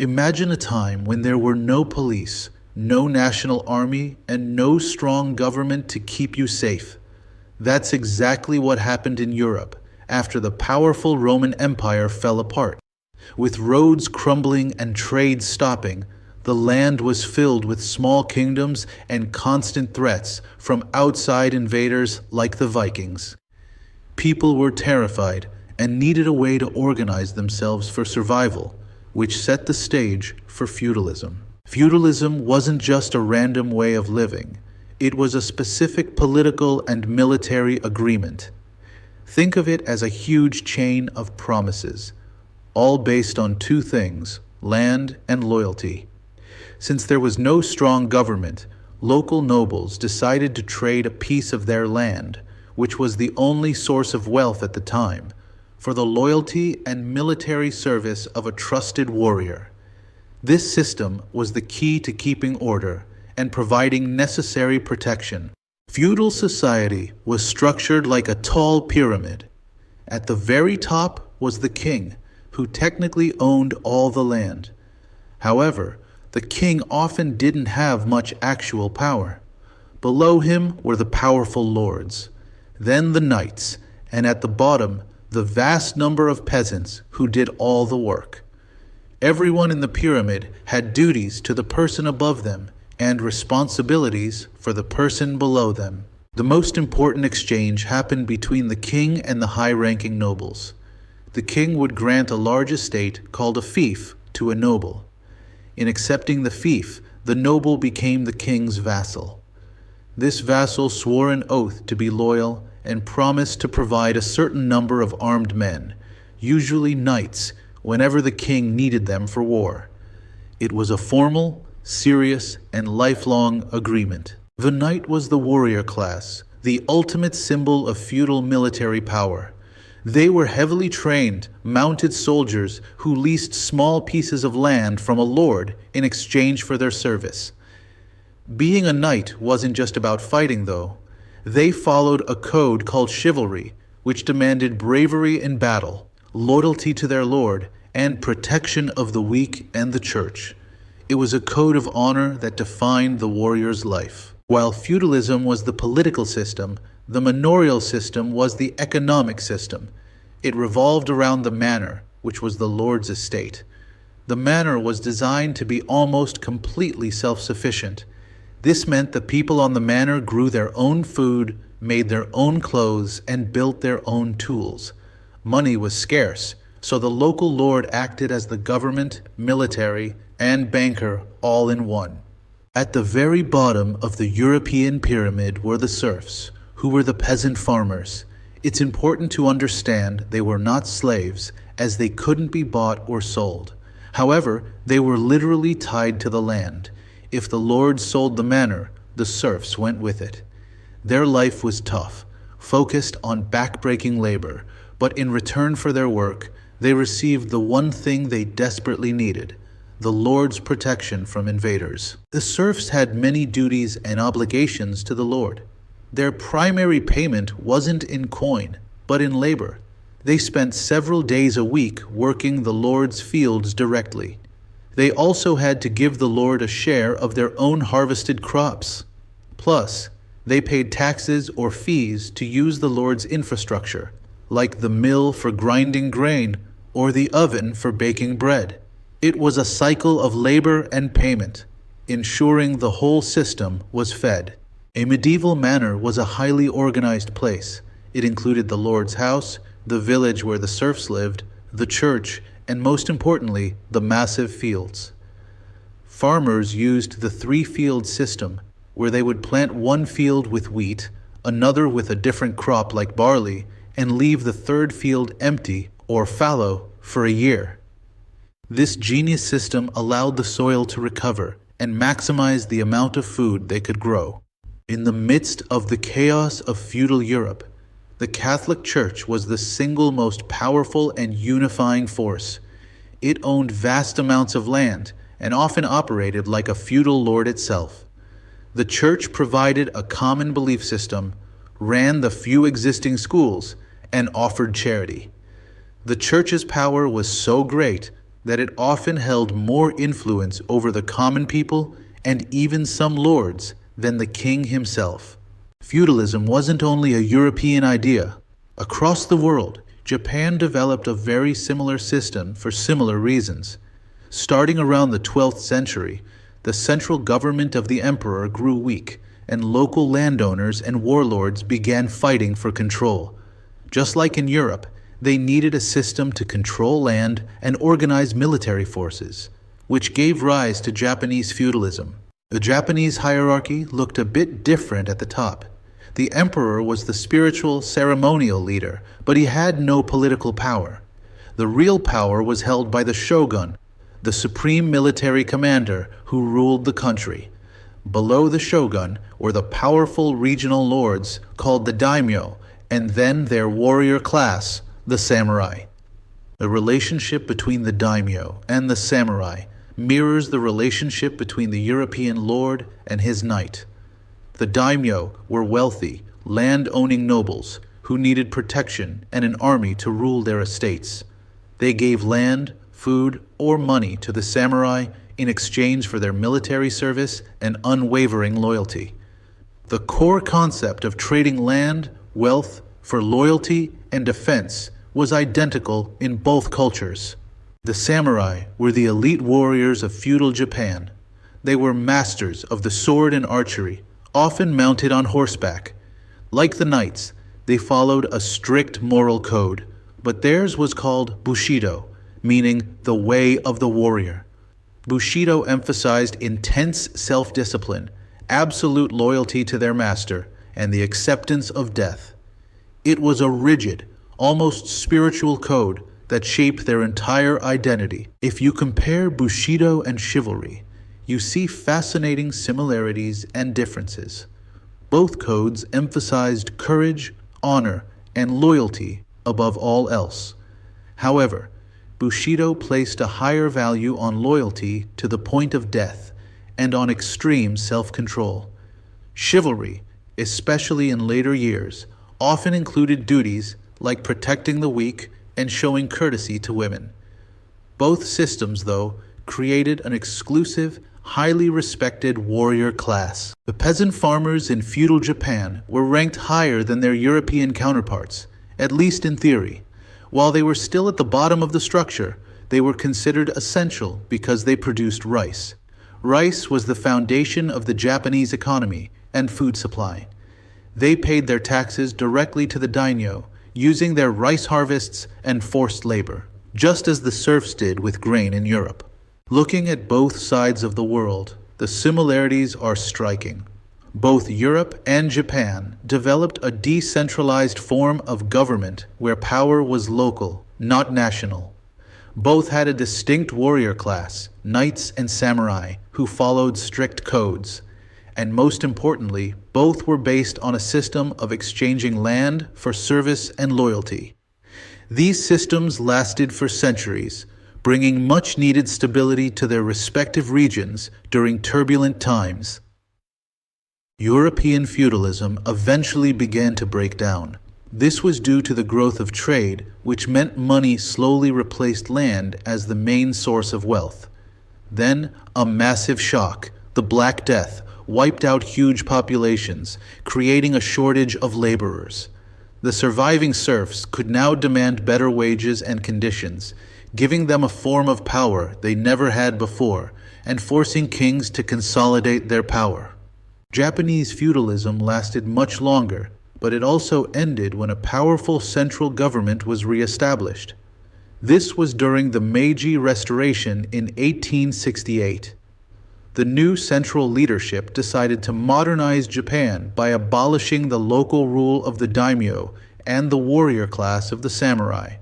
Imagine a time when there were no police, no national army, and no strong government to keep you safe. That's exactly what happened in Europe after the powerful Roman Empire fell apart. With roads crumbling and trade stopping, the land was filled with small kingdoms and constant threats from outside invaders like the Vikings. People were terrified and needed a way to organize themselves for survival, which set the stage for feudalism. Feudalism wasn't just a random way of living. It was a specific political and military agreement. Think of it as a huge chain of promises, all based on two things: land and loyalty. Since there was no strong government, local nobles decided to trade a piece of their land, which was the only source of wealth at the time, for the loyalty and military service of a trusted warrior. This system was the key to keeping order and providing necessary protection. Feudal society was structured like a tall pyramid. At the very top was the king, who technically owned all the land. However, the king often didn't have much actual power. Below him were the powerful lords, then the knights, and at the bottom, the vast number of peasants who did all the work. Everyone in the pyramid had duties to the person above them and responsibilities for the person below them. The most important exchange happened between the king and the high-ranking nobles. The king would grant a large estate called a fief to a noble. In accepting the fief, the noble became the king's vassal. This vassal swore an oath to be loyal and promised to provide a certain number of armed men, usually knights, whenever the king needed them for war. It was a formal, serious, and lifelong agreement. The knight was the warrior class, the ultimate symbol of feudal military power. They were heavily trained, mounted soldiers who leased small pieces of land from a lord in exchange for their service. Being a knight wasn't just about fighting, though. They followed a code called chivalry, which demanded bravery in battle, loyalty to their lord, and protection of the weak and the church. It was a code of honor that defined the warrior's life. While feudalism was the political system, the manorial system was the economic system. It revolved around the manor, which was the lord's estate. The manor was designed to be almost completely self-sufficient. This meant the people on the manor grew their own food, made their own clothes, and built their own tools. Money was scarce, so the local lord acted as the government, military, and banker all in one. At the very bottom of the European pyramid were the serfs, who were the peasant farmers. It's important to understand they were not slaves, as they couldn't be bought or sold. However, they were literally tied to the land. If the lord sold the manor, the serfs went with it. Their life was tough, focused on back-breaking labor, but in return for their work, they received the one thing they desperately needed: the lord's protection from invaders. The serfs had many duties and obligations to the lord. Their primary payment wasn't in coin, but in labor. They spent several days a week working the lord's fields directly. They also had to give the lord a share of their own harvested crops. Plus, they paid taxes or fees to use the lord's infrastructure, like the mill for grinding grain or the oven for baking bread. It was a cycle of labor and payment, ensuring the whole system was fed. A medieval manor was a highly organized place. It included the lord's house, the village where the serfs lived, the church, and most importantly, the massive fields. Farmers used the three-field system, where they would plant one field with wheat, another with a different crop like barley, and leave the third field empty or fallow for a year. This genius system allowed the soil to recover and maximize the amount of food they could grow. In the midst of the chaos of feudal Europe, the Catholic Church was the single most powerful and unifying force. It owned vast amounts of land and often operated like a feudal lord itself. The Church provided a common belief system, ran the few existing schools, and offered charity. The Church's power was so great that it often held more influence over the common people and even some lords than the king himself. Feudalism wasn't only a European idea. Across the world, Japan developed a very similar system for similar reasons. Starting around the 12th century, the central government of the emperor grew weak, and local landowners and warlords began fighting for control. Just like in Europe, they needed a system to control land and organize military forces, which gave rise to Japanese feudalism. The Japanese hierarchy looked a bit different at the top. The emperor was the spiritual, ceremonial leader, but he had no political power. The real power was held by the shogun, the supreme military commander who ruled the country. Below the shogun were the powerful regional lords called the daimyo, and then their warrior class, the samurai. The relationship between the daimyo and the samurai mirrors the relationship between the European lord and his knight. The daimyo were wealthy, land-owning nobles who needed protection and an army to rule their estates. They gave land, food, or money to the samurai in exchange for their military service and unwavering loyalty. The core concept of trading land, wealth, for loyalty and defense was identical in both cultures. The samurai were the elite warriors of feudal Japan. They were masters of the sword and archery, often mounted on horseback. Like the knights, they followed a strict moral code, but theirs was called Bushido, meaning the way of the warrior. Bushido emphasized intense self-discipline, absolute loyalty to their master, and the acceptance of death. It was a rigid, almost spiritual code that shaped their entire identity. If you compare Bushido and chivalry, you see fascinating similarities and differences. Both codes emphasized courage, honor, and loyalty above all else. However, Bushido placed a higher value on loyalty to the point of death and on extreme self-control. Chivalry, especially in later years, often included duties like protecting the weak and showing courtesy to women. Both systems, though, created an exclusive, highly respected warrior class. The peasant farmers in feudal Japan were ranked higher than their European counterparts, at least in theory. While they were still at the bottom of the structure, they were considered essential because they produced rice. Rice was the foundation of the Japanese economy and food supply. They paid their taxes directly to the daimyo, using their rice harvests and forced labor, just as the serfs did with grain in Europe. Looking at both sides of the world, the similarities are striking. Both Europe and Japan developed a decentralized form of government where power was local, not national. Both had a distinct warrior class, knights and samurai, who followed strict codes. And most importantly, both were based on a system of exchanging land for service and loyalty. These systems lasted for centuries, bringing much-needed stability to their respective regions during turbulent times. European feudalism eventually began to break down. This was due to the growth of trade, which meant money slowly replaced land as the main source of wealth. Then, a massive shock, the Black Death, wiped out huge populations, creating a shortage of laborers. The surviving serfs could now demand better wages and conditions, giving them a form of power they never had before, and forcing kings to consolidate their power. Japanese feudalism lasted much longer, but it also ended when a powerful central government was re-established. This was during the Meiji Restoration in 1868. The new central leadership decided to modernize Japan by abolishing the local rule of the daimyo and the warrior class of the samurai.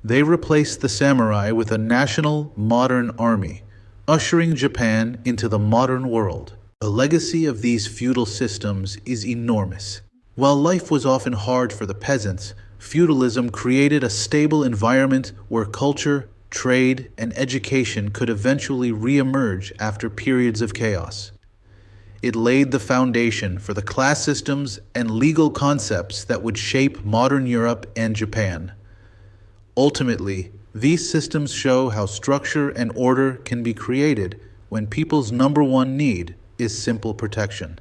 They replaced the samurai with a national, modern army, ushering Japan into the modern world. The legacy of these feudal systems is enormous. While life was often hard for the peasants, feudalism created a stable environment where culture, trade, and education could eventually re-emerge after periods of chaos. It laid the foundation for the class systems and legal concepts that would shape modern Europe and Japan. Ultimately, These systems show how structure and order can be created when people's number one need is simple protection.